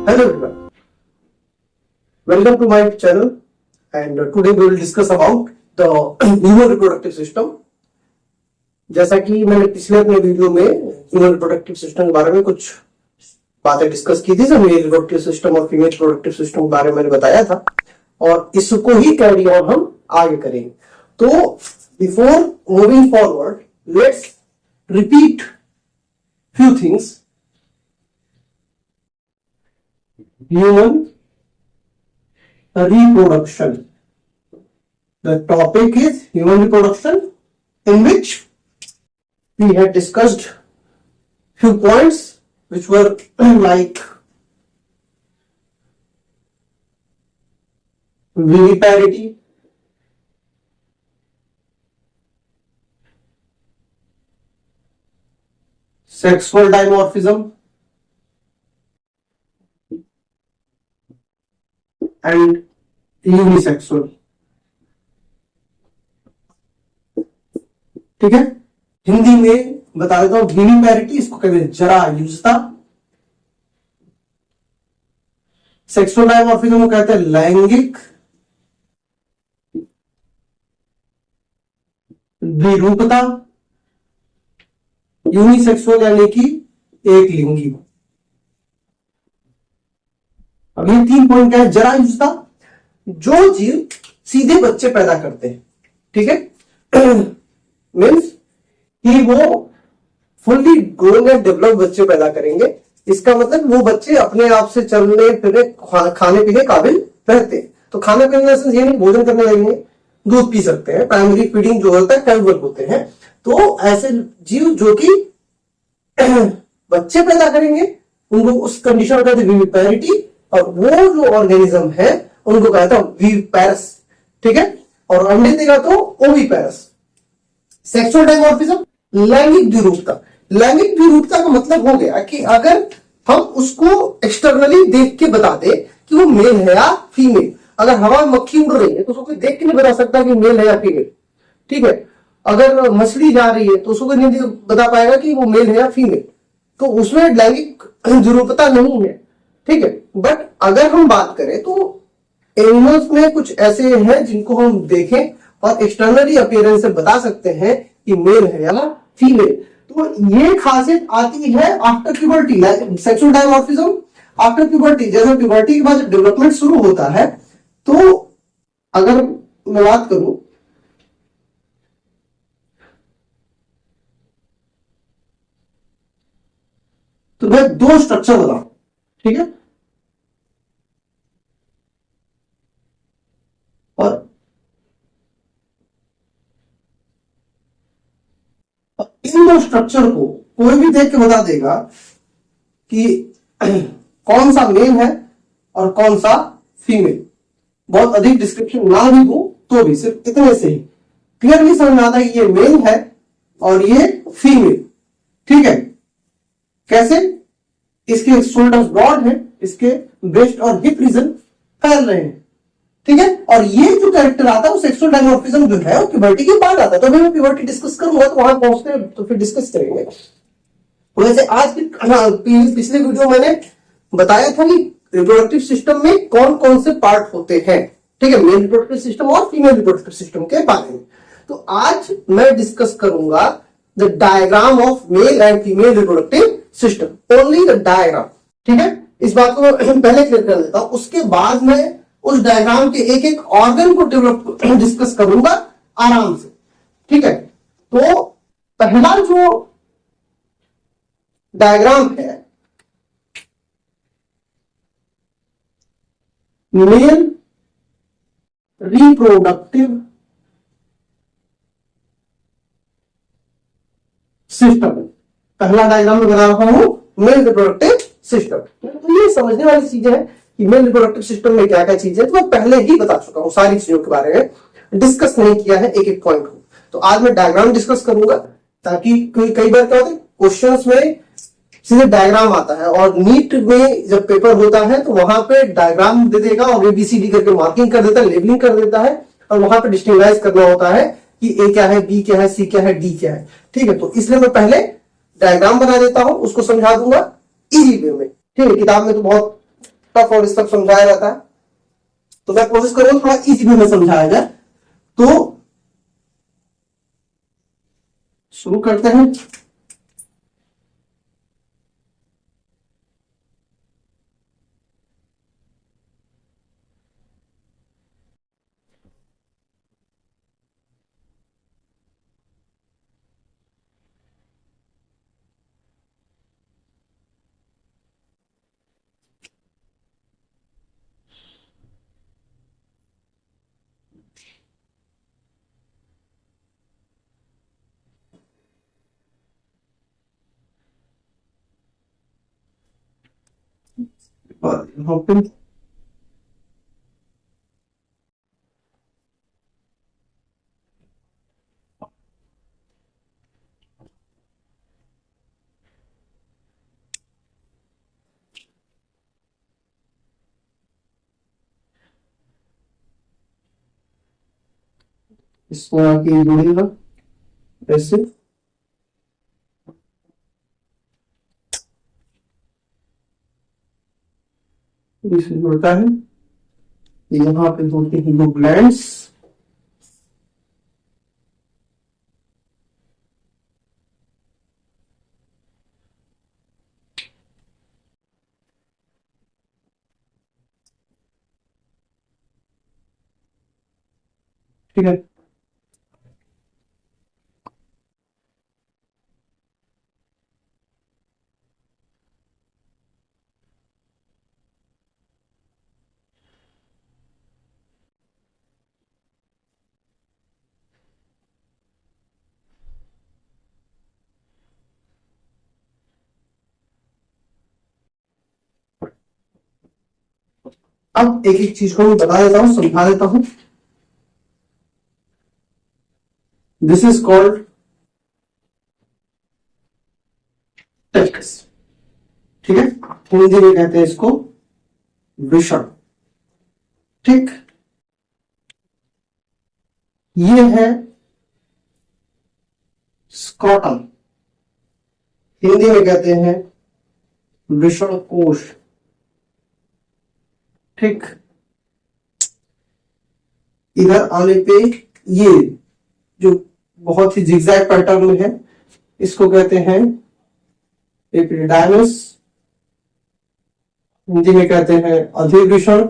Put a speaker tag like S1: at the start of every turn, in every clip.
S1: Hello everyone, welcome to my channel and today we will discuss about the human reproductive system. जैसा कि मैंने पिछले अपने video में ह्यूमन रिप्रोडक्टिव सिस्टम के बारे में कुछ बातें डिस्कस की थी, मेल रिप्रोडक्टिव सिस्टम और फीमेल रिप्रोडक्टिव सिस्टम के बारे में मैंने बताया था और इसको ही कैरी ऑन हम आगे करेंगे. तो before moving forward let's repeat few things. Human reproduction. The topic is human reproduction, in which we had discussed few points which were like viviparity, sexual dimorphism, and unisexual. ठीक है, हिंदी में बता देता हूं. विविपैरिटी इसको कहते हैं जरा युजता. सेक्सुअल डायमॉर्फिज्म को कहते हैं लैंगिक द्विरूपता. यूनिसेक्सुअल यानी कि एक लिंगी. अब ये 3 पॉइंट क्या है? जरा युजता, जो जीव सीधे बच्चे पैदा करते हैं. ठीक है, मीन्स कि वो फुल्ली ग्रोन एंड डेवलप बच्चे पैदा करेंगे. इसका मतलब वो बच्चे अपने आप से चलने फिरने खाने पीने काबिल रहते हैं. तो खाना पीने ये नहीं भोजन करने लगेंगे, दूध पी सकते हैं. प्राइमरी फीडिंग जो होता है कैजुअल होते हैं. तो ऐसे जीव जो कि बच्चे पैदा करेंगे उनको उस कंडीशन में कहते हैं विविपैरिटी. और वो जो ऑर्गेनिज्म है उनको कहता है विविपैरस. ठीक है, और अंडे देगा तो ओविपैरस. सेक्सुअल डायमॉर्फिज्म लैंगिक द्विरूपता. लैंगिक द्विरूपता का मतलब हो गया कि अगर हम उसको एक्सटर्नली देख के बता दे कि वो मेल है या फीमेल. अगर हवा में मक्खी उड़ रही है तो उसको कोई देख के नहीं बता सकता कि मेल है या फीमेल. ठीक है, अगर मछली जा रही है तो उसको कोई नहीं बता पाएगा कि वो मेल है या फीमेल. तो उसमें लैंगिक द्विरूपता नहीं है. ठीक है, बट अगर हम बात करें तो एनिमल्स में कुछ ऐसे हैं जिनको हम देखें और एक्सटर्नली अपीयरेंस से बता सकते हैं कि मेल है या फीमेल. तो ये खासियत आती है after puberty. Sexual dimorphism after puberty. जैसे प्यूबर्टी के बाद जब डेवलपमेंट शुरू होता है तो अगर मैं बात करूं तो मैं 2 स्ट्रक्चर बताऊं. ठीक है, और इन 2 स्ट्रक्चर को कोई भी देख के बता देगा कि कौन सा मेल है और कौन सा फीमेल. बहुत अधिक डिस्क्रिप्शन ना भी दूं तो भी सिर्फ इतने से ही क्लियरली समझ में आता है कि ये मेल है और ये फीमेल. ठीक है, कैसे? इसके शोल्डर्स ब्रॉड है, इसके ब्रेस्ट और हिप रीजन फैल रहे हैं. ठीक है, और ये जो कैरेक्टर आता है वो सेक्सुअल डायमॉर्फिज्म जो है वो प्यूबर्टी के बाद आता है. तो अभी मैं प्यूबर्टी डिस्कस करूंगा तो वहां पहुंचते हैं तो फिर डिस्कस करेंगे. वैसे आज पिछले वीडियो मैंने बताया था कि रिप्रोडक्टिव सिस्टम में कौन कौन से पार्ट होते हैं. ठीक है, मेल रिप्रोडक्टिव सिस्टम और फीमेल रिप्रोडक्टिव सिस्टम के बारे में. तो आज मैं डिस्कस करूंगा the diagram of male and female reproductive system. Only the diagram. ठीक है, इस बात को पहले क्लियर कर देता हूं. उसके बाद मैं उस डायग्राम के एक एक ऑर्गन को डेवलप डिस्कस करूंगा आराम से. ठीक है, तो पहला जो डायग्राम है मेल रिप्रोडक्टिव सिस्टम. पहला डायग्राम में बना रहा हूं मेल रिप्रोडक्टिव सिस्टम. तो ये समझने वाली चीजें हैं कि मेल रिप्रोडक्टिव सिस्टम में क्या क्या चीजें तो मैं पहले ही बता चुका हूं. सारी चीजों के बारे में डिस्कस नहीं किया है एक एक पॉइंट को. तो आज मैं डायग्राम डिस्कस करूंगा ताकि कई बार क्या होता है क्वेश्चंस में सीधे डायग्राम आता है और नीट में जब पेपर होता है तो वहां पे डायग्राम दे देगा और एबीसीडी करके मार्किंग कर देता है, लेबलिंग कर देता है और वहां पे डिस्टिंग्विश करना होता है कि ए क्या है, बी क्या है, सी क्या है, डी क्या है. ठीक है, तो इसलिए मैं पहले डायग्राम बना देता हूं, उसको समझा दूंगा इजी वे में. ठीक है, किताब में तो बहुत टफ और सब समझाया जाता है, तो मैं कोशिश करूंगा थोड़ा इजी वे में समझाया जाए। तो शुरू करते हैं। और यहाँ पे इसको आके जोड़ेगा ऐसे, इसे जोड़ता है, यहाँ पे जोड़ते हैं दो ग्लैंड्स, ठीक है। अब एक एक चीज को मैं बता देता हूं, समझा देता हूं। दिस इज कॉल्ड टेस्टिस, ठीक है। हिंदी में कहते हैं इसको वृषण, ठीक। ये है स्क्रॉटम, हिंदी में कहते हैं वृषण कोश, ठीक। इधर आने पे ये जो बहुत ही जिगजैग पैटर्न में है, इसको कहते हैं एपिडाइमिस, हिंदी में कहते हैं अधिवृषण,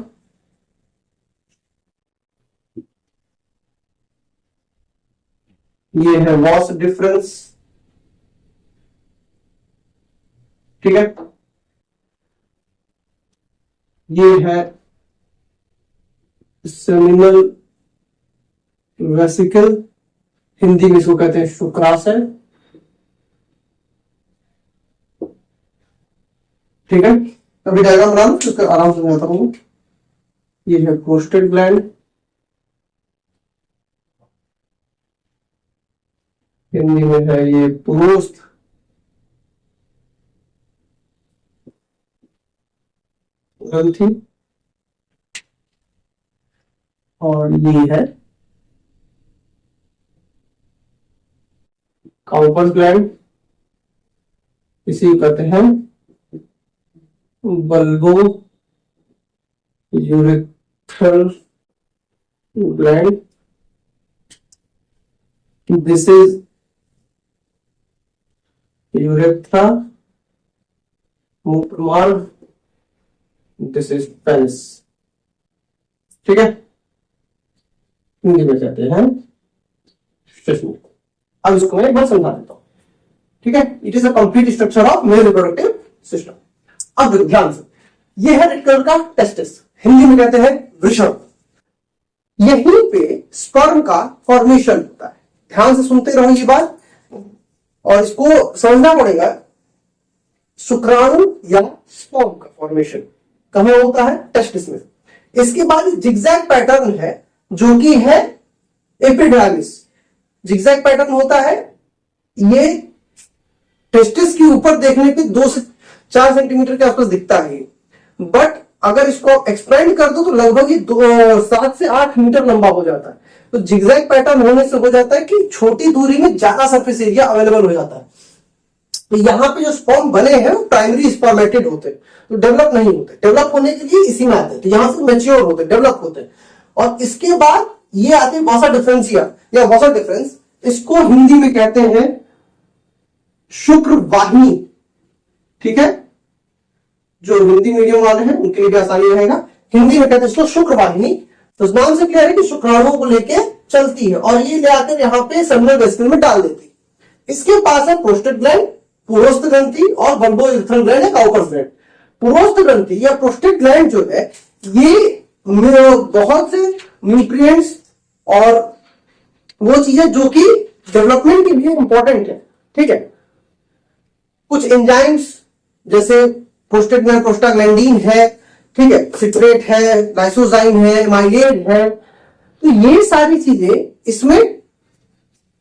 S1: ये है वॉस डिफरेंस, ठीक है। ये है सेमिनल वेसिकल, हिंदी में इसको कहते हैं शुक्राशय, ठीक है। अभी डायग्राम बना लो, उसका आराम से समझाता हूं। ये है प्रोस्टेट ग्लैंड, हिंदी में है ये पुरोस्त ग्रंथि, और ये है काउपर्स ग्लैंड, इसी कहते हैं bulbo urethral gland. This is urethra, मूत्रमार्ग, दिस इज पेनिस, ठीक है। हिंदी में कहते हैं शिशु। अब इसको मैं एक बार समझा देता हूं, ठीक है। It is a complete structure of male reproductive system. अब ध्यान से, यह है रेड कलर का टेस्टिस, हिंदी में कहते हैं वृषण। यहीं पे स्पर्म का फॉर्मेशन होता है। ध्यान से सुनते रहो ये बात, और इसको समझना पड़ेगा। शुक्राणु या स्पर्म का फॉर्मेशन कहां होता है? टेस्टिस में। इसके बाद जिगजैग पैटर्न है जो कि है एपिडर्मिस। जिगजैग पैटर्न होता है, ये टेस्टिस के ऊपर देखने पे 2 से 4 सेंटीमीटर के आसपास दिखता है, बट अगर इसको एक्सपेंड कर दो तो लगभग 7 से 8 मीटर लंबा हो जाता है। तो जिगजैग पैटर्न होने से हो जाता है कि छोटी दूरी में ज्यादा सरफेस एरिया अवेलेबल हो जाता है। तो यहाँ पे जो स्पर्म बने हैं वो प्राइमरी स्पर्मेटिड होते हैं, तो डेवलप नहीं होते। डेवलप होने के लिए इसी में आते हैं, तो यहाँ से मैच्योर होते हैं, डेवलप होते हैं। और इसके बाद ये आते हैं वसा डिफरेंशिया या वसा डिफरेंस, इसको हिंदी में कहते हैं शुक्र वाहिनी। ठीक है, जो हिंदी मीडियम वाले हैं उनके लिए भी आसानी रहेगा, हिंदी में कहते हैं इसको शुक्र वाहिनी। तो इस नाम से क्लियर है कि शुक्राणुओं को लेके चलती है और ये ले आकर यहाँ पे सेमिनल वेसिकल में डाल देती है। इसके पास है प्रोस्टेट ग्लैंड, पुरोस्थ ग्रंथि और बल्बोइरेथ्रल ग्लैंड या काउपर्स ग्लैंड। पुरोस्थ ग्रंथि या प्रोस्टेट ग्लैंड जो है ये बहुत से न्यूट्रिएंट्स और वो चीजें जो कि डेवलपमेंट के लिए इंपॉर्टेंट है। ठीक है, कुछ एंजाइम्स जैसे प्रोस्टेट ग्लैंड प्रोस्टाग्लैंडीन है, ठीक है, सिट्रेट है, लाइसोजाइम है, माइलेज है, तो ये सारी चीजें इसमें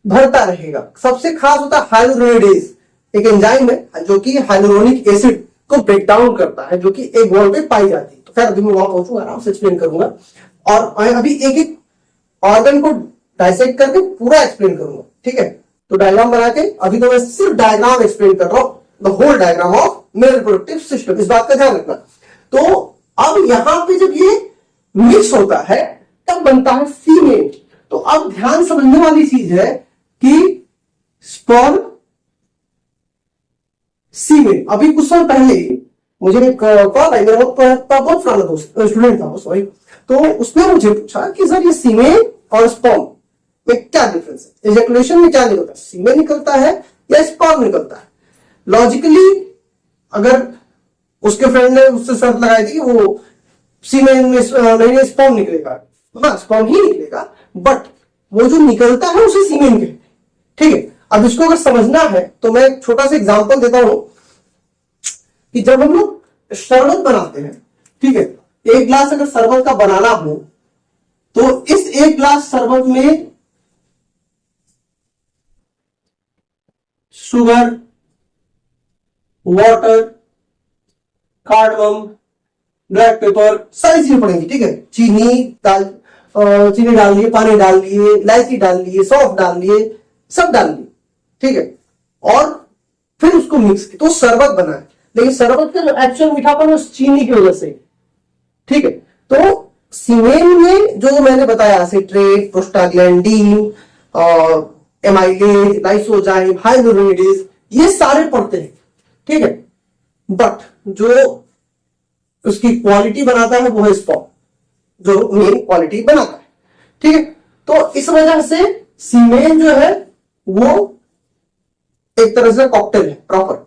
S1: भरता रहेगा। सबसे खास होता है हाइलुरोनिडेज, एक एंजाइम है जो कि हाइलुरोनिक एसिड को ब्रेक डाउन करता है, जो कि एक वॉल पे पाई जाती है। तो खैर अभी मैं वहां पहुंचूंगा, आराम से एक्सप्लेन करूंगा और अभी एक एक ऑर्गन को डाइसेक्ट करके पूरा एक्सप्लेन करूंगा। ठीक है, तो डायग्राम बना के अभी तो मैं सिर्फ डायग्राम एक्सप्लेन कर रहा हूं, the whole diagram of male reproductive system, इस बात का ध्यान रखना। तो अब यहां पे जब ये मिक्स होता है तब बनता है फीमेल। तो अब ध्यान समझने वाली चीज है कि स्पर्म सीमेन। अभी कुछ साल पहले मुझे एक कॉल आई, मेरा बहुत पुराना दोस्त स्टूडेंट था सॉरी, तो उसने मुझे पूछा कि सर ये सीमेन और स्पर्म में क्या डिफरेंस है, एजैकुलेशन में क्या निकलता है, सीमेन निकलता है या स्पर्म निकलता है। लॉजिकली अगर उसके फ्रेंड ने उससे शर्त लगाई थी कि वो सीमेन में नहीं स्पर्म निकलेगा, हाँ स्पर्म ही निकलेगा, बट वो जो निकलता है उसे सीमेन के। ठीक है, अब इसको अगर समझना है तो मैं एक छोटा सा एग्जांपल देता हूं कि जब हम लोग शरबत बनाते हैं, ठीक है, एक ग्लास अगर शरबत का बनाना हो तो इस एक ग्लास शरबत में sugar, water, cardamom, black pepper, सारी चीजें पड़ेंगी। ठीक है, चीनी डाल दिए, पानी डाल दिए, इलायची डाल दिए, सौंफ डाल दिए, सब डाल दिए। ठीक है, और फिर उसको मिक्स किया तो शरबत बना है, लेकिन शरबत का जो एक्चुअल मीठापन उस चीनी की वजह से। ठीक है, तो सीमेन में जो मैंने बताया citrate, prostaglandin, amylase, lysozyme, hyaluronidase, ये सारे पड़ते हैं। ठीक है, बट जो उसकी क्वालिटी बनाता है वो है स्पर्म, जो मेन क्वालिटी बनाता है। ठीक है, तो इस वजह से सीमेन जो है वो एक तरह से कॉकटेल है प्रॉपर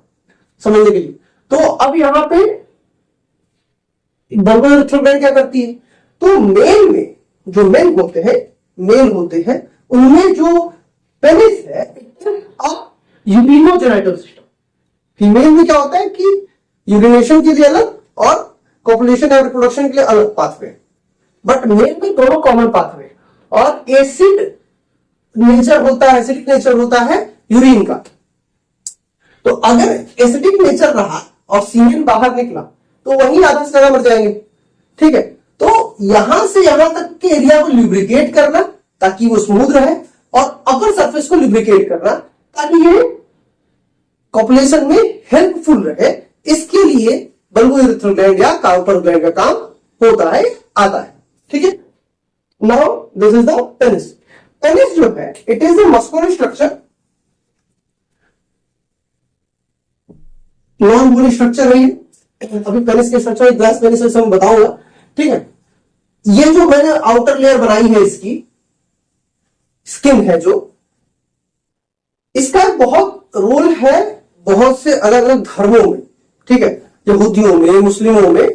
S1: समझने के लिए। तो अब यहां पे बल्बोइरेथ्रल ग्लैंड क्या करती है, तो मेल में जो मेल होते हैं उनमें जो पेनिस है यूरिनोजेनिटल सिस्टम। फीमेल में क्या होता है कि यूरिनेशन के लिए अलग और कॉपुलेशन और रिप्रोडक्शन के लिए अलग पाथवे, बट मेल में दोनों कॉमन पाथवे। और एसिड नेचर होता है, एसिडिक नेचर होता है यूरिन का। तो अगर एसिडिक नेचर रहा और सीमेन बाहर निकला तो वहीं आधा से ज्यादा मर जाएंगे। ठीक है, तो यहां से यहां तक के एरिया को लुब्रिकेट करना ताकि वो स्मूथ रहे और अपर सरफेस को लुब्रिकेट करना ताकि ये कॉपुलेशन में हेल्पफुल रहे, इसके लिए बल्बोइरेथ्रल ग्लैंड या काउपर ग्लैंड का काम होता है, आता है। ठीक है, now this is the penis. Penis जो है it is a muscular structure, non bony structure है। अभी पेनिस के स्ट्रक्चर ग्लास पेनिस मैं बताऊंगा। ठीक है, ये जो मैंने आउटर लेयर बनाई है इसकी स्किन है जो, इसका बहुत रोल है बहुत से अलग अलग धर्मों में। ठीक है, यहूदियों में, मुस्लिमों में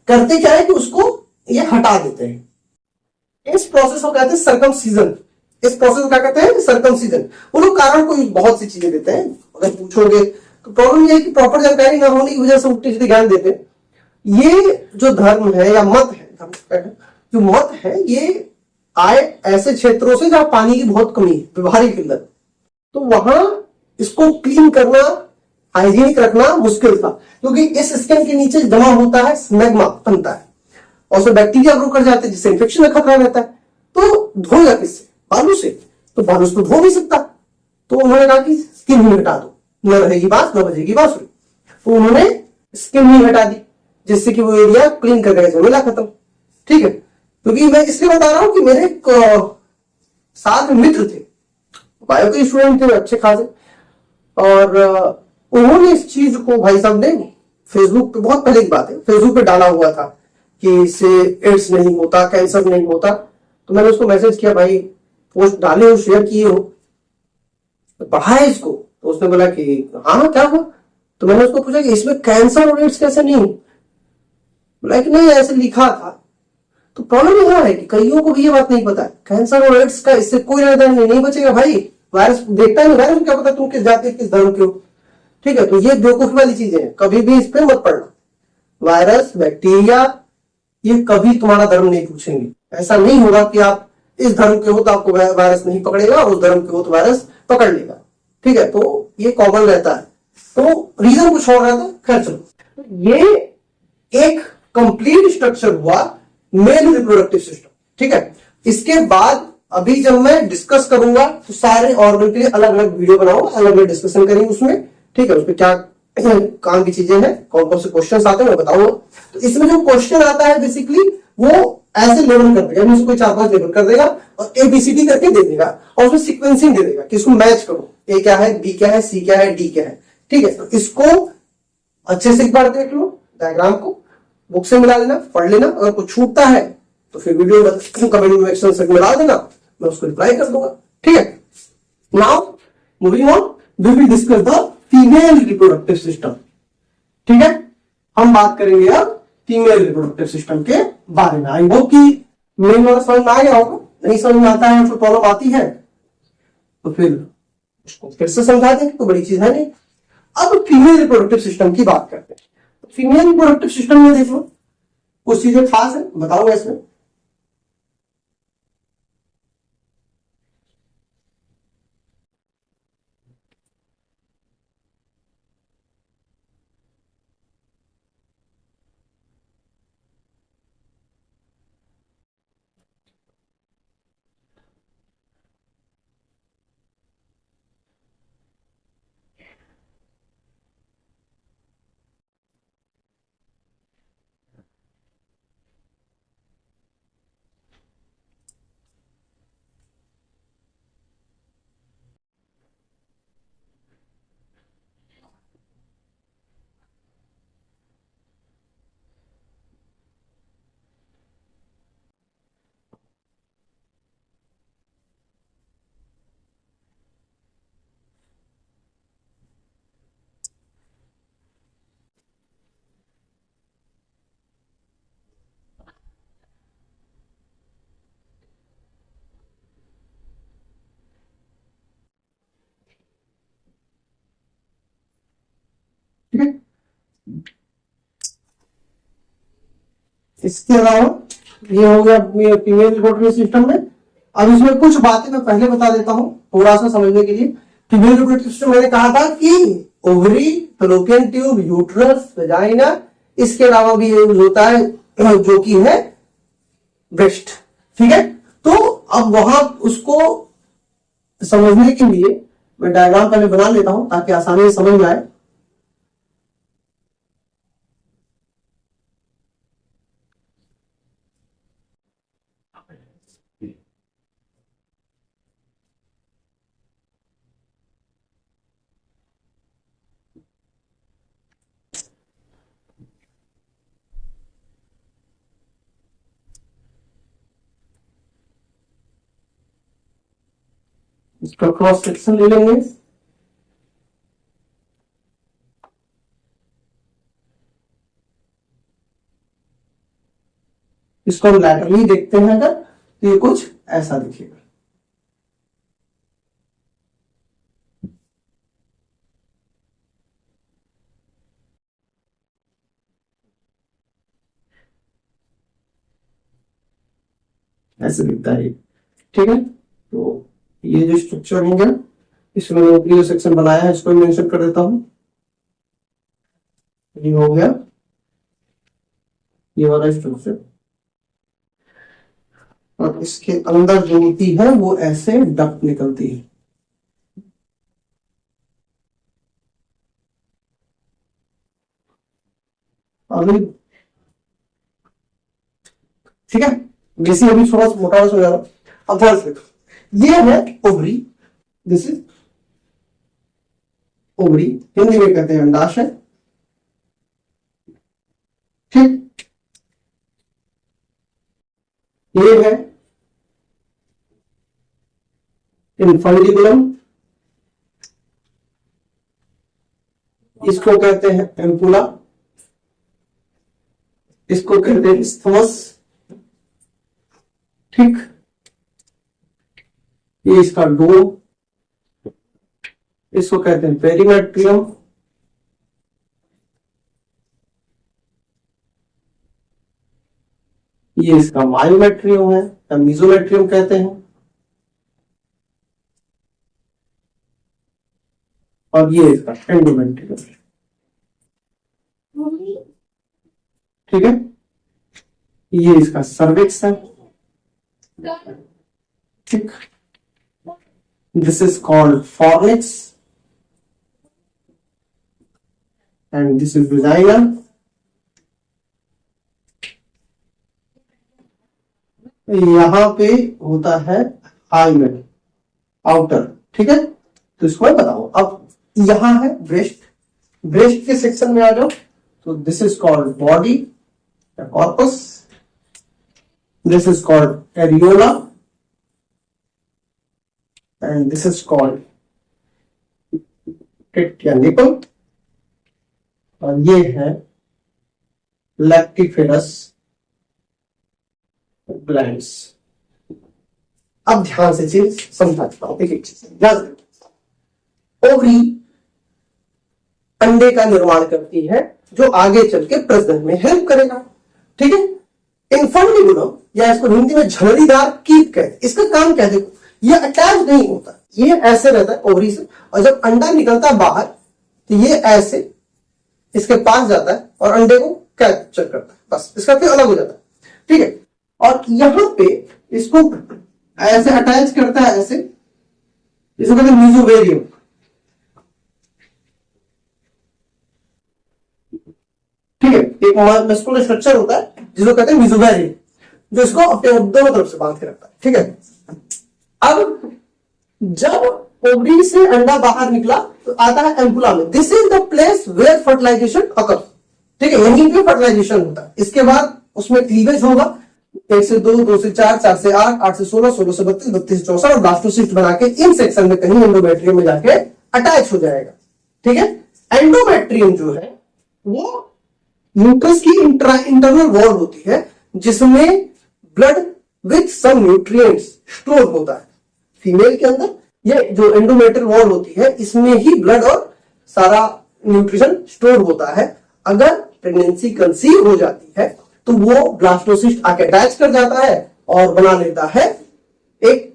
S1: करते क्या है कि उसको ये हटा देते हैं। इस प्रोसेस को कहते हैं सर्कमसीजन। इस प्रोसेस को क्या कहते हैं, सर्कमसीजन। वो लोग कारण को बहुत सी चीजें देते हैं, अगर पूछोगे तो प्रॉब्लम ये है कि प्रॉपर जानकारी ना होने की वजह से उल्टी सीधे ज्ञान देते हैं। ये जो धर्म है या मत है, जो मत है ये आए ऐसे क्षेत्रों से जहां पानी की बहुत कमी है, व्यवहारिक किल्लत, तो वहां इसको क्लीन करना, हाइजीनिक रखना मुश्किल था, क्योंकि इस स्किन के नीचे जमा होता है स्मेग्मा बनता है और उसमें बैक्टीरिया ग्रो कर जाते हैं जिससे इंफेक्शन का खतरा रहता है। तो धोएगा किससे, बालू से, तो बालू से तो धो नहीं सकता, तो उन्होंने कहा कि स्किन ही हटा दो। न रहेगी बांस न बजेगी बांसुरी। तो उन्होंने स्किन ही हटा दी जिससे कि वो एरिया क्लीन कर गया, झमेला खत्म। ठीक है, क्योंकि मैं इसलिए बता रहा हूं कि मेरे साथ में मित्र थे, बायो के स्टूडेंट थे अच्छे खासे, और उन्होंने इस चीज को, भाई साहब ने फेसबुक पे, बहुत पहले की बात है, फेसबुक पे डाला हुआ था कि इससे एड्स नहीं होता, कैंसर नहीं होता। तो मैंने उसको मैसेज किया, भाई पोस्ट डाले हो, शेयर किए हो, पढ़ा है इसको? तो उसने बोला कि हाँ क्या हुआ? तो मैंने उसको पूछा कि इसमें कैंसर और एड्स कैसे नहीं? बोला कि नहीं ऐसे लिखा था। तो प्रॉब्लम यह है कि कईयों को भी ये बात नहीं पता है, कैंसर और एड्स का इससे कोई लेना देना नहीं बचेगा भाई। वायरस देखता नहीं, वायरस क्या पता तुम किस जाति किस धर्म के हो। ठीक है, तो ये बेवकूफी वाली चीजें हैं, कभी भी इस पे मत पड़ना। वायरस, बैक्टीरिया, ये कभी तुम्हारा धर्म नहीं पूछेंगे। ऐसा नहीं होगा कि आप इस धर्म के हो तो आपको वायरस नहीं पकड़ेगा, और उस धर्म के हो तो वायरस पकड़ लेगा। ठीक है, तो ये कॉमन रहता है। तो रीजन कुछ और रहता है, खैर चलो। ये एक कंप्लीट स्ट्रक्चर हुआ मेल रिप्रोडक्टिव सिस्टम। ठीक है, इसके बाद अभी जब मैं डिस्कस करूंगा तो सारे ऑर्गन के लिए अलग अलग वीडियो बनाऊंगा, अलग अलग डिस्कशन करेंगे उसमें। ठीक है, उसमें क्या काम की चीजें हैं, कौन कौन से क्वेश्चन आते हैं मैं बताऊंगा। तो इसमें जो क्वेश्चन आता है बेसिकली वो ऐसे लेवल कर देगा, उसको 4-5 लेवल कर देगा और एबीसीडी करके दे देगा, और उसमें सीक्वेंसिंग दे देगा कि इसको मैच करो, ए क्या है, बी क्या है, सी क्या है, डी क्या है। ठीक है, तो इसको अच्छे से एक बार देख लो, डायग्राम को बुक से मिला लेना, पढ़ लेना। अगर कुछ छूटता है तो फिर वीडियो कमेंट सेक्शन में मिला देना, मैं उसको रिप्लाई कर दूंगा। ठीक है, now moving on, we will discuss the female reproductive system. ठीक है, हम बात करेंगे अब फीमेल रिप्रोडक्टिव सिस्टम के बारे में। आई होप कि मेन वाला समझ में आ गया होगा। नहीं समझ में आता है, फिर प्रॉब्लम आती है तो फिर उसको फिर से समझा दें, कोई बड़ी चीज है नहीं। अब फीमेल रिप्रोडक्टिव सिस्टम की बात करते हैं। फीमेल रिप्रोडक्टिव सिस्टम में देख लो कुछ चीजें खास है, बताऊंगा इसमें। ठीक है, इसके अलावा ये हो गया फीमेल रिप्रोडक्टिव सिस्टम में। अब इसमें कुछ बातें मैं पहले बता देता हूं थोड़ा सा समझने के लिए। फीमेल रिप्रोडक्टिव सिस्टम मैंने कहा था कि ovary, fallopian tube, uterus, vagina, इसके अलावा भी यूज होता है जो कि है ब्रेस्ट। ठीक है, तो अब वहां उसको समझने के लिए मैं डायग्राम पहले बना लेता हूं ताकि आसानी से समझ में आए। इसका क्रॉस सेक्शन ले लेंगे। इसको हम लैटरली देखते हैं अगर तो ये कुछ ऐसा दिखेगा। ऐसे दिखता है। ठीक है, तो ये जो स्ट्रक्चर हो गया, इसमें न्यूक्लियर सेक्शन बनाया है, इसको मेंशन कर देता हूं। ये हो गया ये वाला स्ट्रक्चर, और इसके अंदर जो होती है वो ऐसे डक्ट निकलती है। अभी ठीक है, बेसी अभी थोड़ा मोटा हो जा रहा। अब ध्यान से देखो, ये है ovary, this is ovary, Hindi में कहते हैं अंडाशय। ठीक, ये है इनफंडिबुलम, इसको कहते हैं एम्पुला, इसको कहते हैं स्थमस। ठीक, ये इसका डोम, इसको कहते हैं पेरीमेट्रियम, ये इसका मायोमेट्रियम है या मीजोमेट्रियम कहते हैं, और ये इसका एंडोमेट्रियम। ठीक है, ये इसका सर्विक्स है। ठीक, this is called fornix and this is vagina. यहां पे होता है हाइमेन, आउटर। ठीक है, तो इसको मैं बताऊं। अब यहां है ब्रेस्ट, ब्रेस्ट के सेक्शन में आ जाओ तो दिस इज कॉल्ड बॉडी या corpus, this is called areola and this is called tit या निपल, और ये है लैक्टिफेरस ग्लैंड्स। अब ध्यान से चीज समझाता हूं, एक एक चीज ध्यान से। ओवरी अंडे का निर्माण करती है जो आगे चल के प्रजनन में हेल्प करेगा। ठीक है, इनफंडिबुलम या इसको हिंदी में झलरीदार कीट कहते हैं, इसका काम क्या है देखो, ये अटैच नहीं होता, ये ऐसे रहता है ओवरी से, और जब अंडा निकलता है बाहर तो ये ऐसे इसके पास जाता है और अंडे को कैप्चर करता है, बस इसका फिर अलग हो जाता है। ठीक है, और यहां पे इसको ऐसे अटैच करता है, ऐसे, इसको कहते हैं मीजोवेरियम। ठीक है, एक मस्कुलर स्ट्रक्चर होता है जिसको कहते हैं मीजोवेरियम, जो इसको अपने दोनों तरफ से बांध के रखता है। ठीक है, अब जब ओवरी से अंडा बाहर निकला तो आता है एम्पुला में, this is the place where fertilisation occurs. ठीक है, यहीं पे फर्टिलाइजेशन होता है। इसके बाद उसमें क्लीवेज होगा, 1 से 2, 2 से 4, 4 से 8, 8 से 16, 16 से 32, 32 से 64, और ब्लास्टोसिस्ट बना के इन सेक्शन में कहीं एंडोमेट्रियम में जाके अटैच हो जाएगा। ठीक है, एंडोमेट्रियम जो है वो यूट्रस की इंटरनल वॉल होती है जिसमें blood with some nutrients store होता है। फीमेल के अंदर ये जो एंडोमेट्रियल वॉल होती है इसमें ही ब्लड और सारा न्यूट्रिशन स्टोर होता है। अगर प्रेगनेंसी कंसीव हो जाती है तो वो ब्लास्टोसिस्ट आके अटैच कर जाता है और बना लेता है एक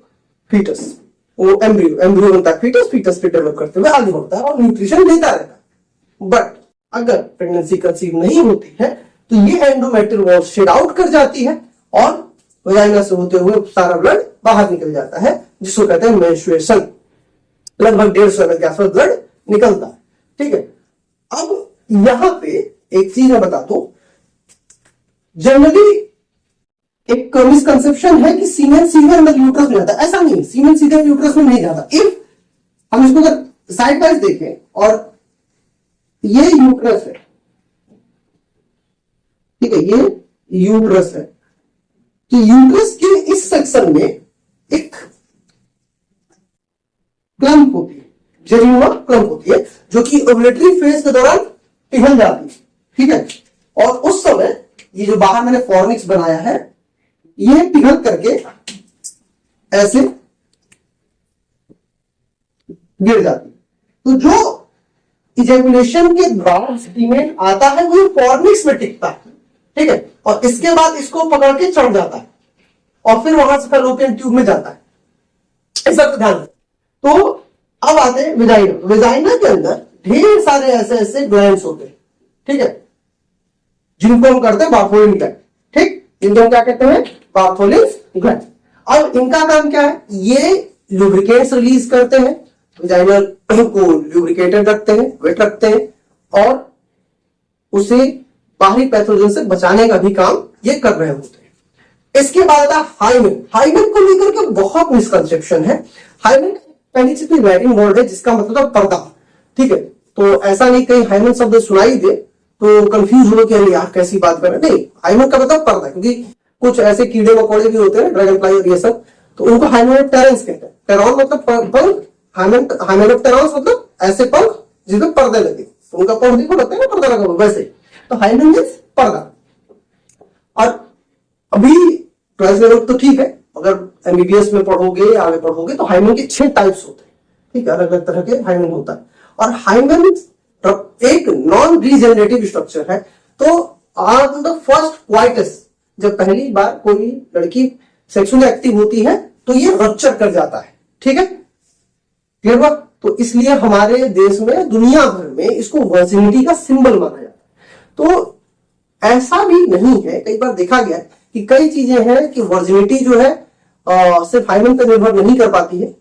S1: फीटस, वो एम्ब्रियो, एम्ब्रियो बनता है फीटस, फीटस फिर डेवलप करते हुए आगे बढ़ता है और न्यूट्रिशन देता रहता है। बट अगर प्रेगनेंसी कंसीव नहीं होती है तो ये एंडोमेट्रियल वॉल शेड आउट कर जाती है और वजाइना से होते हुए सारा ब्लड बाहर निकल जाता है, जिसको कहते हैं मेंस्ट्रुएशन। लगभग 150 ml के आसपास ब्लड निकलता है। ठीक है, अब यहां पे एक चीज मैं बता दूं, जनरली एक मिसकंसेप्शन है कि सीमेन सीधे अंदर यूट्रस में जाता है। ऐसा नहीं, सीमेन सीधे यूट्रस में नहीं जाता। इफ हम इसको अगर साइड बाय देखें और ये यूट्रस है, ठीक है, ये यूट्रस है, तो यूट्रस के इस सेक्शन में एक क्लम्प होती है, जेनिनुआ क्लम्प होती है, जो कि ओव्यूलेटरी फेज के दौरान पिघल जाती है। ठीक है, और उस समय ये जो बाहर मैंने फॉर्निक्स बनाया है ये पिघल करके ऐसे गिर जाती है। तो जो इजैकुलेशन के दौरान सीमेन आता है वो फॉर्निक्स में टिकता है। ठीक है, और इसके बाद इसको पकड़ के चढ़ जाता है और फिर वहां से फैलोपियन ट्यूब में जाता है। ऐसा तो ध्यान। तो अब आते हैं वेजाइना। वेजाइना के अंदर ढेर सारे ऐसे ऐसे ग्लैंड्स होते हैं। ठीक है, जिनको हम करते हैं बारथोलिन ग्लैंड। ठीक, इनको हम क्या कहते हैं, बारथोलिन ग्लैंड। अब इनका काम क्या है, ये लुब्रिकेट्स रिलीज करते हैं, वेजाइना को लुब्रिकेटेड रखते हैं, वेट रखते हैं और उसे बाहरी पैथोजन से बचाने का भी काम ये कर रहे होते हैं। इसके बाद आता हाइमेन। हाइमेन को लेकर के बहुत मिसकंसेप्शन है। हाइमेन पहली चीज तो राइटिंग वर्ड है जिसका मतलब है पर्दा, ठीक है। तो ऐसा नहीं कहीं हाइमेन शब्द सुनाई दे तो कंफ्यूज हो कि अरे यार कैसी बात कर रहे हैं, नहीं, हाइमेन का मतलब पर्दा, क्योंकि कुछ ऐसे कीड़े मकोड़े भी होते हैं ड्रैगन फ्लाई और ये सब, तो उनको हाइमेनोप्टेरन्स कहते हैं। टेरॉन मतलब पंख, हाइमेनोप्टेरन्स मतलब ऐसे पंख जिसमें पर्दे लगे, तो उनका पंख देखो लगता है ना पर्दा लगा हुआ वैसे। तो हाइमेन मींस पर्दा। और अभी 12th लेवल तो ठीक है, अगर एमबीबीएस में पढ़ोगे आगे पढ़ोगे तो हाइमेन के 6 टाइप्स होते हैं, ठीक है, अलग अलग तरह के हाइमेन होता है। और हाइमेन एक नॉन रीजेनरेटिव स्ट्रक्चर है। तो ऑन द फर्स्ट क्वाइटस, जब पहली बार कोई लड़की सेक्सुअली एक्टिव होती है तो ये रप्चर कर जाता है, ठीक है, क्लियर हुआ। तो इसलिए हमारे देश में, दुनिया भर में इसको वर्जिनिटी का सिंबल माना जाता है। तो ऐसा भी नहीं है, कई बार देखा गया कि कई चीजें हैं कि वर्जिनिटी जो है सिर्फ हाइमेन पर निर्भर नहीं कर पाती है,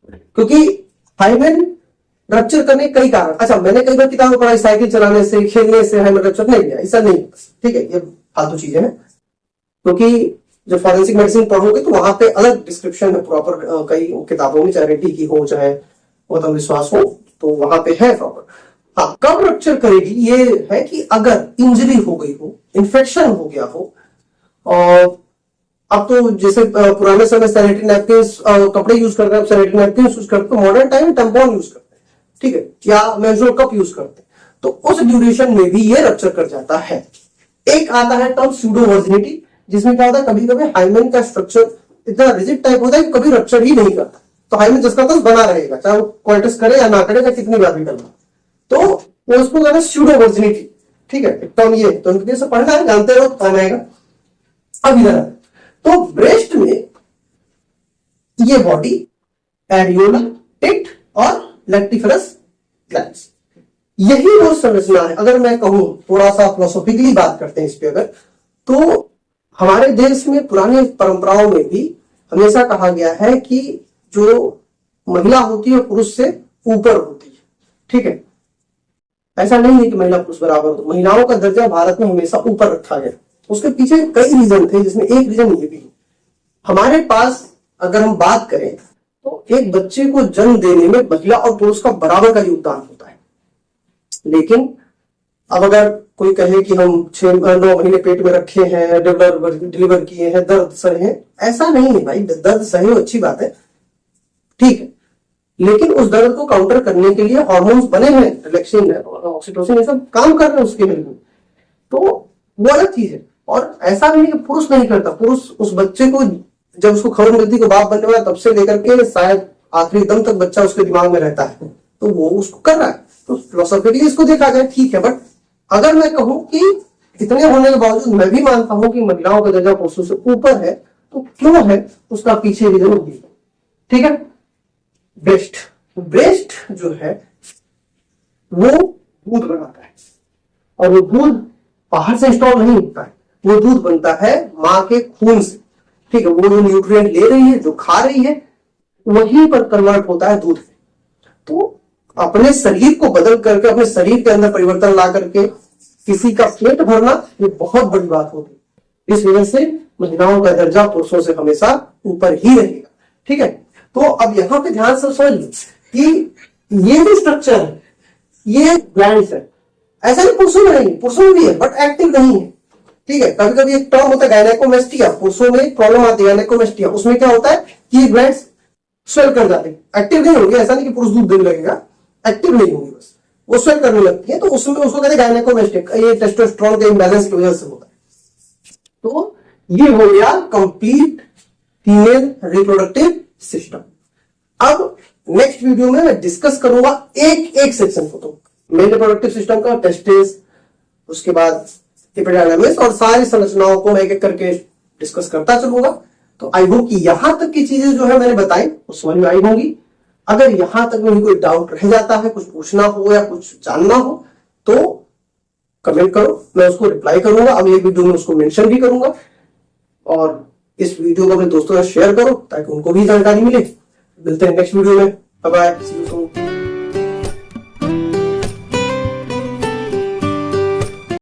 S1: क्योंकि हाइमेन रप्चर करने कई कारण। अच्छा, मैंने कई बार किताबें पढ़ाई साइकिल चलाने से, खेलने से हाइमेन रप्चर नहीं किया, ऐसा नहीं, ठीक है, ये फालतू चीजें हैं। क्योंकि जब फॉरेंसिक मेडिसिन पढ़ोगे तो वहां पे अलग डिस्क्रिप्शन है प्रॉपर, कई किताबों में, चाहे रेड्डी की हो चाहे गौतम विश्वास हो, तो वहां पे है प्रॉपर। हाँ, कब रप्चर करेगी ये है कि अगर इंजरी हो गई हो, इन्फेक्शन हो गया हो, और अब तो जैसे पुराने समय सैनिटरी नैपकिन कपड़े यूज करते हैं, सैनिटरी नैपकिन यूज करते हैं, मॉडर्न टाइम में टैम्पॉन यूज करते हैं, ठीक है, या मेंस्ट्रुअल कप यूज करते हैं, तो उस ड्यूरेशन में भी ये रप्चर कर जाता है। एक आता है टर्म स्यूडो वर्जिनिटी, जिसमें क्या होता है कभी कभी हाइमेन का स्ट्रक्चर इतना रिजिड टाइप होता है कि कभी रप्चर ही नहीं करता, तो हाइमेन जिसका तस बना रहेगा, चाहे वो क्वार्टस करे या ना करे, या कितनी बार भी करना, तो वो उसको कहते हैं स्यूडो वर्जिनिटी, ठीक है। टर्म ये तो इनके से पढ़ना है, जानते रहो काम आएगा। अब इधर तो ब्रेस्ट में ये बॉडी, एरियोला, टिट और लेक्टिफरस ग्लैंड्स, यही वो संरचना है। अगर मैं कहूं, थोड़ा सा फिलोसॉफिकली बात करते हैं इस पे अगर, तो हमारे देश में पुरानी परंपराओं में भी हमेशा कहा गया है कि जो महिला होती है पुरुष से ऊपर होती है, ठीक है। ऐसा नहीं है कि महिला पुरुष बराबर हो, महिलाओं का दर्जा भारत में हमेशा ऊपर रखा गया। उसके पीछे कई रीजन थे, जिसमें एक रीजन ये भी, हमारे पास अगर हम बात करें तो एक बच्चे को जन्म देने में महिला और पुरुष का बराबर का योगदान होता है। लेकिन अब अगर कोई कहे कि हम 6-9 महीने पेट में रखे हैं, डिलीवर किए हैं, दर्द सहे हैं, ऐसा नहीं है भाई। दर्द सहे अच्छी बात है, ठीक है, लेकिन उस दर्द को काउंटर करने के लिए हार्मोन्स बने हैं, रिलैक्सिन, ऑक्सीटोसिन, ये सब काम कर रहे हैं उसके लिए, तो वो अलग चीज है। और ऐसा भी नहीं कि पुरुष नहीं करता, पुरुष उस बच्चे को जब उसको खबर मिलती को बाप बनने वाला, तब से लेकर के शायद आखिरी दम तक बच्चा उसके दिमाग में रहता है, तो वो उसको कर रहा है। तो फिलोसॉफिकली इसको देखा जाए ठीक है, बट अगर मैं कहूं कि इतने होने के बावजूद मैं भी मानता हूं कि महिलाओं का दर्जा पुरुषों से ऊपर है, तो क्यों है उसका पीछे रीजन होगी, ठीक है। ब्रेस्ट, ब्रेस्ट जो है वो दूध बनाता है, और वो दूध बाहर से इंस्टॉल नहीं होता है, वो दूध बनता है मां के खून से, ठीक है। वो जो न्यूट्रिएंट ले रही है, जो खा रही है, वहीं पर कन्वर्ट होता है दूध में। तो अपने शरीर को बदल करके, अपने शरीर के अंदर परिवर्तन ला करके किसी का पेट भरना, ये बहुत बड़ी बात होती है। इस वजह से महिलाओं का दर्जा पुरुषों से हमेशा ऊपर ही रहेगा, ठीक है। तो अब यहां पे ध्यान से समझ लो कि ये जो स्ट्रक्चर है, ये ग्लैंड्स है। ऐसा नहीं पुरुषों में नहीं, पुरुषों में भी है बट एक्टिव नहीं है, ठीक है। कभी कभी एक टर्म होता है गायनेकोमेस्टिया, पुरुषों में एक प्रॉब्लम आती है गायनेकोमेस्टिया, उसमें क्या होता है कि ये ग्लैंड्स स्वेल कर जाते हैं, एक्टिव नहीं होंगे। ऐसा नहीं कि पुरुष दूध देने लगेगा, एक्टिव नहीं होंगे, बस वो स्वेल करने लगती है, तो उसमें उसको कहते हैं गायनेकोमेस्टिया, ये टेस्टोस्टेरोन के इंबैलेंस की वजह से होता है। तो ये हो गया कंप्लीट फीमेल रिप्रोडक्टिव सिस्टम। अब नेक्स्ट वीडियो में मैं डिस्कस करूंगा एक एक सेक्शन को, तो मेल रिप्रोडक्टिव सिस्टम का टेस्टिस, उसके बाद एपिडायडामिस, और सारी संरचनाओं को मैं एक एक करके डिस्कस करता चलूंगा। तो आई होप कि यहां तक की चीजें जो है मैंने बताई वो समझ में आई होंगी। अगर यहां तक में कोई डाउट रह जाता है, कुछ पूछना हो या कुछ जानना हो, तो कमेंट करो, मैं उसको रिप्लाई करूंगा। अगले वीडियो में उसको मेंशन भी करूंगा, और इस वीडियो को अपने दोस्तों से शेयर करो ताकि उनको भी जानकारी मिले। मिलते हैं नेक्स्ट वीडियो में, bye bye, see you soon.